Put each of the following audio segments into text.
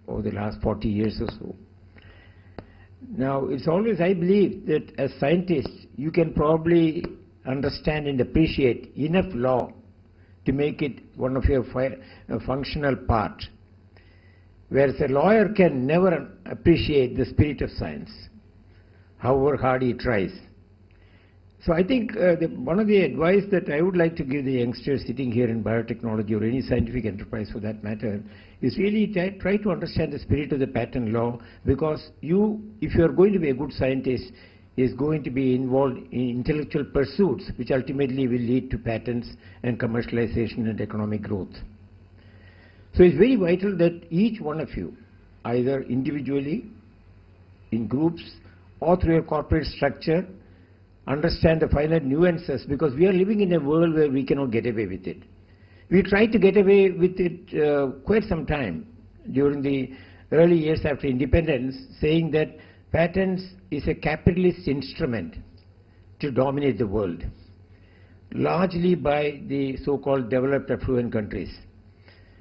over the last 40 years or so. Now, it's always, I believe, that as scientists, you can probably understand and appreciate enough law to make it one of your functional part, whereas a lawyer can never appreciate the spirit of science, however hard he tries. So I think one of the advice that I would like to give the youngsters sitting here in biotechnology or any scientific enterprise for that matter is really try to understand the spirit of the patent law, because if you are going to be a good scientist, is going to be involved in intellectual pursuits which ultimately will lead to patents and commercialization and economic growth. So it's very vital that each one of you, either individually, in groups, or through a corporate structure, understand the finer nuances, because we are living in a world where we cannot get away with it. We tried to get away with it quite some time during the early years after independence, saying that patents is a capitalist instrument to dominate the world, largely by the so-called developed affluent countries.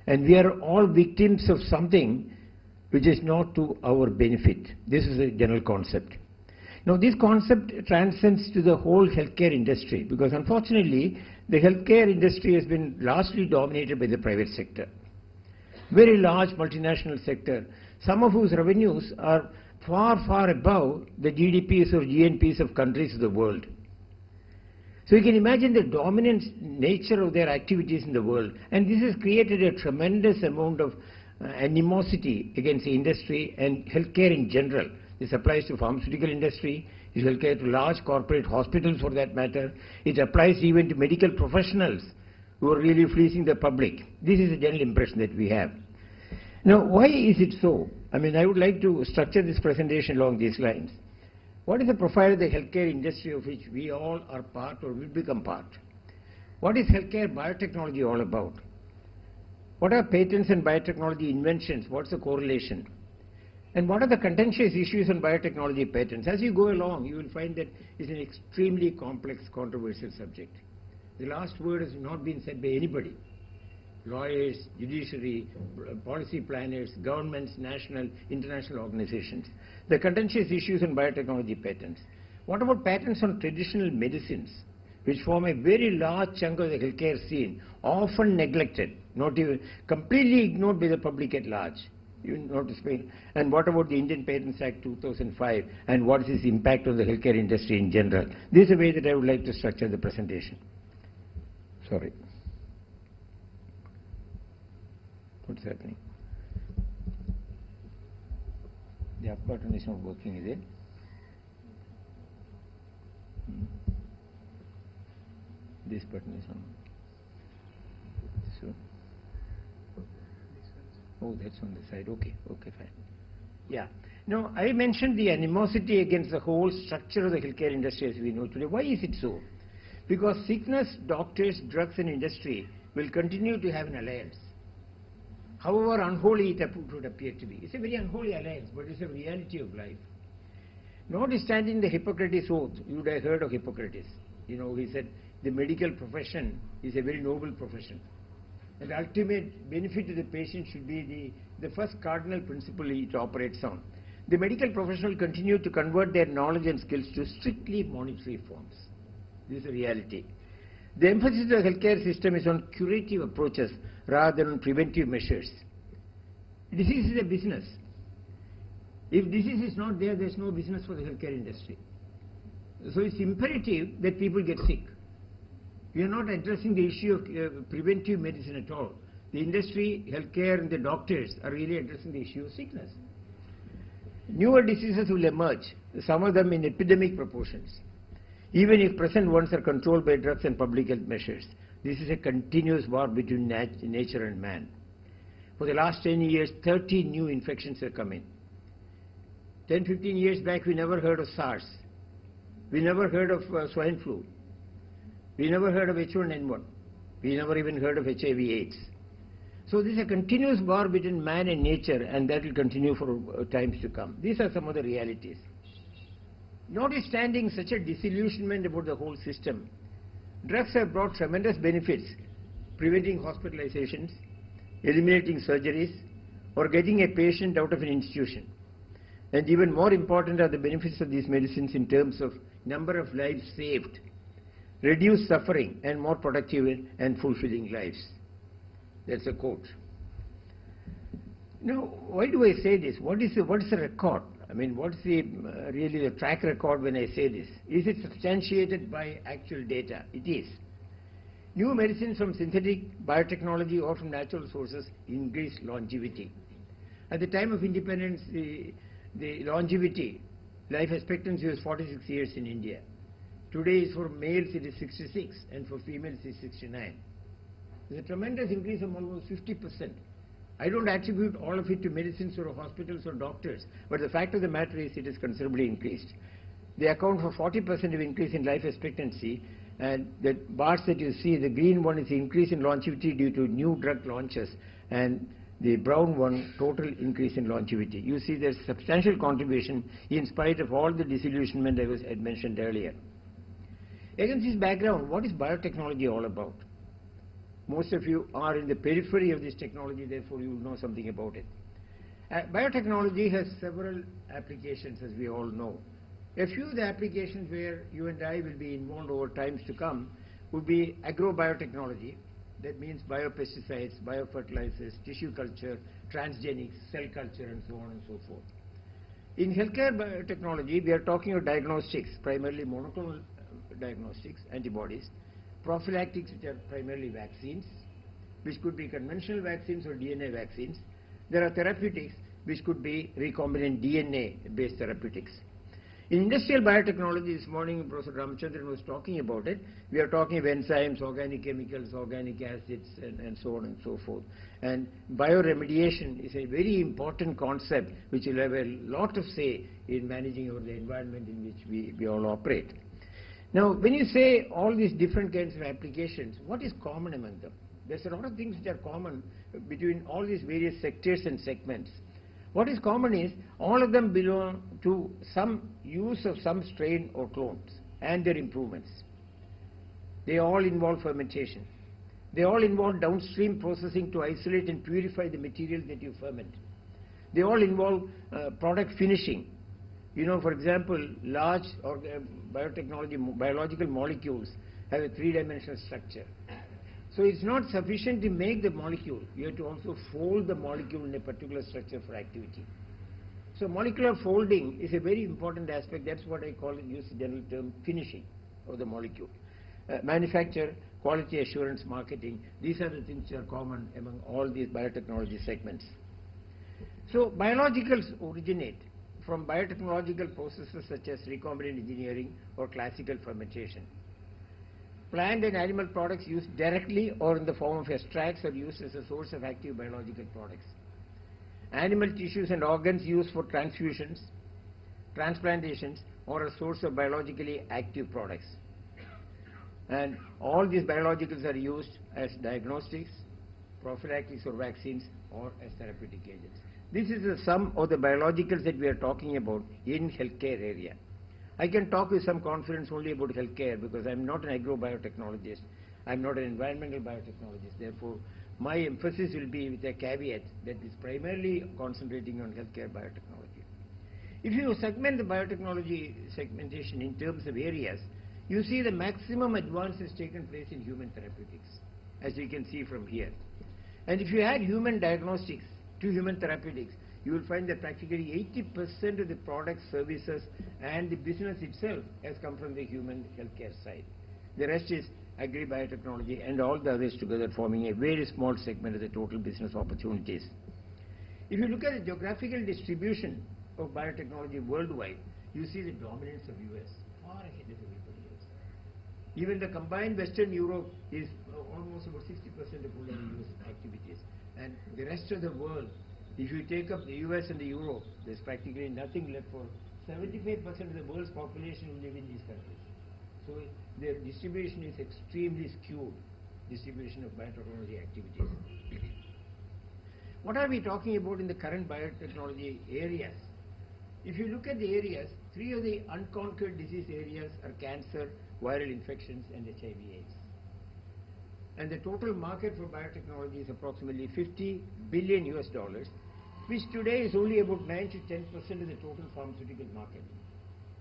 And we are all victims of something which is not to our benefit. This is a general concept. Now, this concept transcends to the whole healthcare industry, because unfortunately, the healthcare industry has been largely dominated by the private sector. Very large multinational sector, some of whose revenues are far, far above the GDPs or GNPs of countries of the world. So you can imagine the dominant nature of their activities in the world, and this has created a tremendous amount of animosity against the industry and healthcare in general. This applies to pharmaceutical industry, it applies to large corporate hospitals for that matter, it applies even to medical professionals who are really fleecing the public. This is the general impression that we have. Now, why is it so? I mean, I would like to structure this presentation along these lines. What is the profile of the healthcare industry of which we all are part or will become part? What is healthcare biotechnology all about? What are patents and biotechnology inventions? What's the correlation? And what are the contentious issues on biotechnology patents? As you go along, you will find that it's an extremely complex, controversial subject. The last word has not been said by anybody. Lawyers, judiciary, policy planners, governments, national, international organizations. The contentious issues on biotechnology patents. What about patents on traditional medicines, which form a very large chunk of the healthcare scene, often neglected, not even completely ignored by the public at large? You notice, and what about the Indian Patents Act 2005, and what is its impact on the healthcare industry in general? This is a way that I would like to structure the presentation. Sorry. What's happening? The up button is not working, is it? This button is on. So. Oh, that's on the side. Okay, okay, fine. Yeah. Now, I mentioned the animosity against the whole structure of the healthcare industry as we know today. Why is it so? Because sickness, doctors, drugs and industry will continue to have an alliance. However unholy it would appear to be. It's a very unholy alliance, but it's a reality of life. Notwithstanding the Hippocrates oath, you would have heard of Hippocrates. You know, he said the medical profession is a very noble profession. And the ultimate benefit to the patient should be the first cardinal principle it operates on. The medical professional continue to convert their knowledge and skills to strictly monetary forms. This is a reality. The emphasis of the healthcare system is on curative approaches rather than on preventive measures. Disease is a business. If disease is not there, there's no business for the healthcare industry. So it's imperative that people get sick. We are not addressing the issue of preventive medicine at all. The industry, healthcare, and the doctors are really addressing the issue of sickness. Newer diseases will emerge, some of them in epidemic proportions. Even if present ones are controlled by drugs and public health measures, this is a continuous war between nature and man. For the last 10 years, 30 new infections have come in. 10, 15 years back, we never heard of SARS. We never heard of swine flu. We never heard of H1N1. We never even heard of HIV/AIDS. So this is a continuous war between man and nature, and that will continue for times to come. These are some of the realities. Notwithstanding such a disillusionment about the whole system, drugs have brought tremendous benefits, preventing hospitalizations, eliminating surgeries, or getting a patient out of an institution. And even more important are the benefits of these medicines in terms of number of lives saved, reduced suffering, and more productive and fulfilling lives. That's a quote. Now, why do I say this? What is the record? I mean, what's really the track record when I say this? Is it substantiated by actual data? It is. New medicines from synthetic, biotechnology, or from natural sources increase longevity. At the time of independence, the longevity, life expectancy was 46 years in India. Today, for males it is 66, and for females it is 69. There's a tremendous increase of almost 50%. I don't attribute all of it to medicines or hospitals or doctors, but the fact of the matter is it is considerably increased. They account for 40% of increase in life expectancy, and the bars that you see, the green one is the increase in longevity due to new drug launches, and the brown one, total increase in longevity. You see there's substantial contribution in spite of all the disillusionment I had mentioned earlier. Against this background, what is biotechnology all about? Most of you are in the periphery of this technology, therefore you will know something about it. Biotechnology has several applications, as we all know. A few of the applications where you and I will be involved over times to come would be agrobiotechnology. That means biopesticides, biofertilizers, tissue culture, transgenics, cell culture, and so on and so forth. In healthcare biotechnology, we are talking of diagnostics, primarily monoclonal diagnostics, antibodies, prophylactics, which are primarily vaccines, which could be conventional vaccines or DNA vaccines. There are therapeutics, which could be recombinant DNA-based therapeutics. In industrial biotechnology, this morning Professor Ramachandran was talking about it. We are talking of enzymes, organic chemicals, organic acids, and so on and so forth. And bioremediation is a very important concept which will have a lot of say in managing over the environment in which we all operate. Now, when you say all these different kinds of applications, what is common among them? There's a lot of things which are common between all these various sectors and segments. What is common is all of them belong to some use of some strain or clones and their improvements. They all involve fermentation. They all involve downstream processing to isolate and purify the material that you ferment. They all involve product finishing. You know, for example, large biological molecules have a three-dimensional structure. So it's not sufficient to make the molecule. You have to also fold the molecule in a particular structure for activity. So molecular folding is a very important aspect. That's what I call, use the general term, finishing of the molecule. Manufacture, quality assurance, marketing, these are the things that are common among all these biotechnology segments. So biologicals originate from biotechnological processes such as recombinant engineering or classical fermentation. Plant and animal products used directly or in the form of extracts are used as a source of active biological products. Animal tissues and organs used for transfusions, transplantations, or a source of biologically active products. And all these biologicals are used as diagnostics, prophylactics or vaccines, or as therapeutic agents. This is the sum of the biologicals that we are talking about in healthcare area. I can talk with some confidence only about healthcare because I'm not an agrobiotechnologist. I'm not an environmental biotechnologist. Therefore, my emphasis will be with a caveat that is primarily concentrating on healthcare biotechnology. If you segment the biotechnology segmentation in terms of areas, you see the maximum advance has taken place in human therapeutics, as you can see from here. And if you add human diagnostics to human therapeutics, you will find that practically 80% of the products, services, and the business itself has come from the human healthcare side. The rest is agri-biotechnology and all the others together forming a very small segment of the total business opportunities. If you look at the geographical distribution of biotechnology worldwide, you see the dominance of US, far ahead of everybody else. Even the combined Western Europe is almost about 60% of all the US activities. And the rest of the world, if you take up the US and the Europe, there's practically nothing left for 75% of the world's population who live in these countries. So their distribution is extremely skewed, distribution of biotechnology activities. What are we talking about in the current biotechnology areas? If you look at the areas, 3 of the unconquered disease areas are cancer, viral infections, and HIV/AIDS. And the total market for biotechnology is approximately $50 billion US, which today is only about 9 to 10% of the total pharmaceutical market,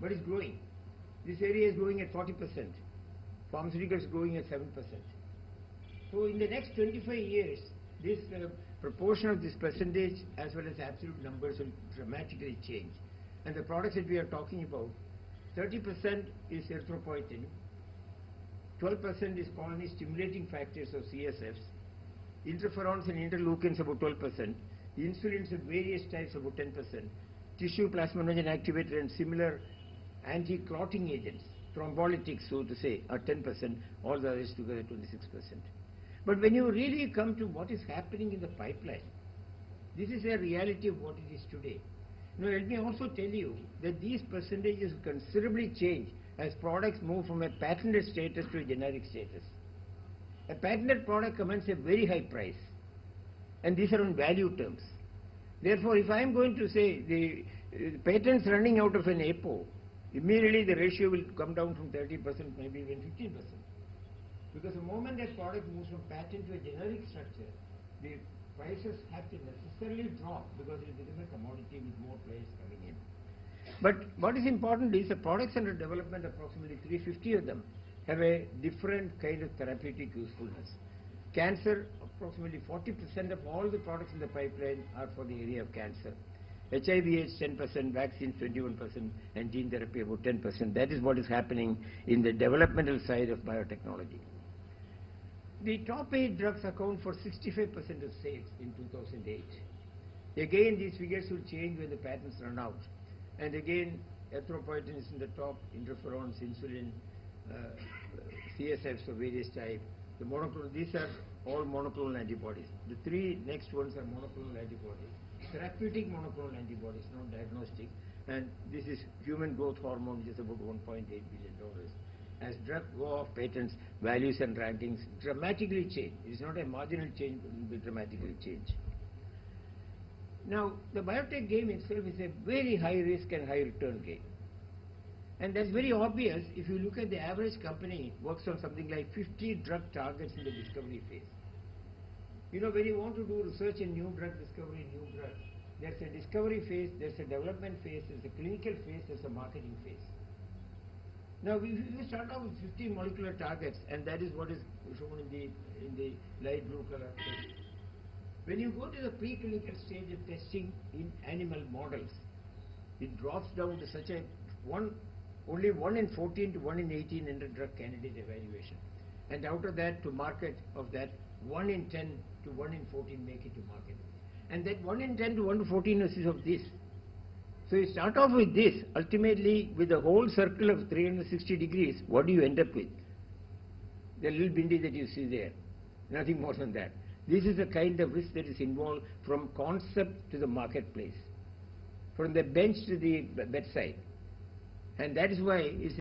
but it's growing. This area is growing at 40%. Pharmaceuticals growing at 7%. So in the next 25 years, this proportion of this percentage as well as absolute numbers will dramatically change. And the products that we are talking about, 30% is erythropoietin, 12% is colony stimulating factors or CSFs, interferons and interleukins about 12%, insulins of various types about 10%, tissue plasminogen activator and similar anti-clotting agents, thrombolytics so to say, are 10%, all the others together 26%. But when you really come to what is happening in the pipeline, this is a reality of what it is today. Now let me also tell you that these percentages considerably change as products move from a patented status to a generic status. A patented product commands a very high price, and these are on value terms. Therefore, if I am going to say the patents running out of an APO, immediately the ratio will come down from 30%, maybe even 15%. Because the moment that product moves from patent to a generic structure, the prices have to necessarily drop because it becomes a commodity with more players coming in. But what is important is the products under development, approximately 350 of them, have a different kind of therapeutic usefulness. Cancer, approximately 40% of all the products in the pipeline are for the area of cancer. HIV/AIDS 10%, vaccines 21%, and gene therapy about 10%. That is what is happening in the developmental side of biotechnology. The top 8 drugs account for 65% of sales in 2008. Again, these figures will change when the patents run out. And again, erythropoietin is in the top, interferons, insulin, CSFs of various types. The monoclonal, these are all monoclonal antibodies. The 3 next ones are monoclonal antibodies. Therapeutic monoclonal antibodies, not diagnostic. And this is human growth hormone, which is about $1.8 billion. As drugs go off patents, values and rankings dramatically change. It is not a marginal change, but it will dramatically change. Now, the biotech game itself is a very high risk and high return game. And that's very obvious if you look at the average company works on something like 50 drug targets in the discovery phase. You know, when you want to do research in new drug discovery, new drugs, there's a discovery phase, there's a development phase, there's a clinical phase, there's a marketing phase. Now, we start off with 50 molecular targets, and that is what is shown in the light blue color. When you go to the preclinical stage of testing in animal models, it drops down to such a only 1 in 14 to 1 in 18 under drug candidate evaluation. And out of that, to market of that, 1 in 10 to 1 in 14 make it to market. And that 1 in 10 to 1 to 14 is of this. So you start off with this, ultimately with the whole circle of 360 degrees, what do you end up with? The little bindi that you see there, nothing more than that. This is the kind of risk that is involved from concept to the marketplace, from the bench to the bedside. And that is why it's